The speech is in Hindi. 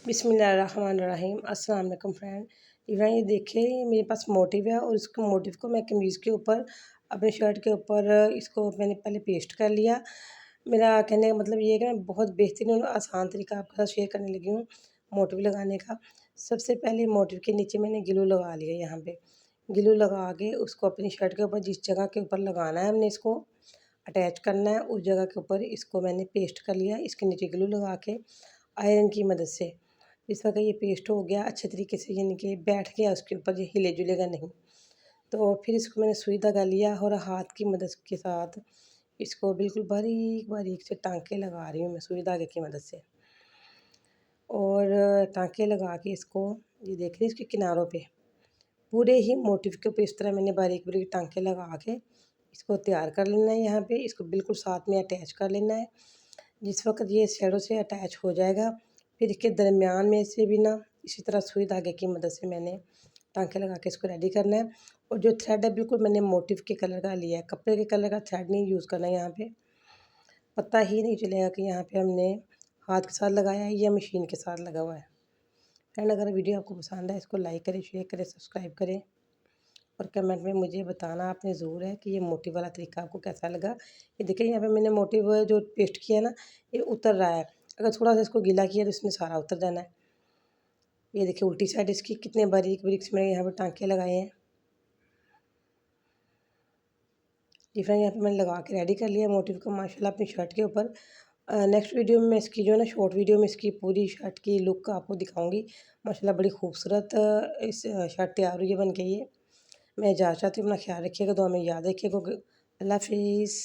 बिस्मिल्लाहिर्रहमानिर्रहीम। अस्सलाम वालेकुम फ्रेंड। इवन ये देखिए, ये मेरे पास मोटिव है और इसको मोटिव को मैं कमीज़ के ऊपर, अपने शर्ट के ऊपर इसको मैंने पहले पेस्ट कर लिया। मेरा कहने का मतलब ये है कि मैं बहुत बेहतरीन और आसान तरीका आपके साथ शेयर करने लगी हूँ मोटिव लगाने का। सबसे पहले मोटिव के नीचे मैंने ग्लू लगा लिया। यहाँ पे ग्लू लगा के उसको अपनी शर्ट के ऊपर जिस जगह के ऊपर लगाना है हमने इसको अटैच करना है, उस जगह के ऊपर इसको मैंने पेस्ट कर लिया। इसके नीचे ग्लू लगा के आयरन की मदद से इस वक्त ये पेस्ट हो गया अच्छे तरीके से, यानी कि बैठ गया उसके ऊपर, ये हिले जुलेगा नहीं। तो फिर इसको मैंने सुई धागा लिया और हाथ की मदद के साथ इसको बिल्कुल बारीक बारीक से टांके लगा रही हूँ मैं सुई धागे की मदद से। और टांके लगा के इसको, ये देख रही इसके किनारों पे पूरे ही मोटिव के ऊपर इस तरह मैंने बारीक बारीक टांके लगा के इसको तैयार कर लेना है। यहाँ पे इसको बिल्कुल साथ में अटैच कर लेना है। जिस वक्त ये शैडो से अटैच हो जाएगा, फिर इसके दरमियान में से भी ना इसी तरह सुई धागे की मदद से मैंने टांके लगा के इसको रेडी करना है। और जो थ्रेड है बिल्कुल मैंने मोटिव के कलर का लिया है, कपड़े के कलर का थ्रेड नहीं यूज़ करना है। यहाँ पे पता ही नहीं चलेगा कि यहाँ पे हमने हाथ के साथ लगाया है या मशीन के साथ लगा हुआ है। फ्रेंड, अगर वीडियो आपको पसंद है इसको लाइक करें, शेयर करें, सब्सक्राइब करें और कमेंट में मुझे बताना आपने ज़रूर है कि ये मोटिव वाला तरीका आपको कैसा लगा। ये देखिए, यहाँ पे मैंने मोटिव जो पेस्ट किया है ना, ये उतर रहा है। अगर थोड़ा सा इसको गीला किया तो इसमें सारा उतर जाना है। ये देखिए उल्टी साइड इसकी कितने बारीक बारीक से मैंने यहाँ पे टांके लगाए हैं। जी फ्रेंड, यहाँ पे मैंने लगा के रेडी कर लिया मोटिव को माशाल्लाह अपनी शर्ट के ऊपर। नेक्स्ट वीडियो में मैं इसकी जो है ना शॉर्ट वीडियो में इसकी पूरी शर्ट की लुक आपको दिखाऊंगी। माशाल्लाह बड़ी खूबसूरत इस शर्ट तैयार हुई है बन के। ये मैं इजाज़त चाहती हूँ, अपना ख्याल रखिएगा, दुआ में याद रखिएगा। अल्लाह हाफिज़।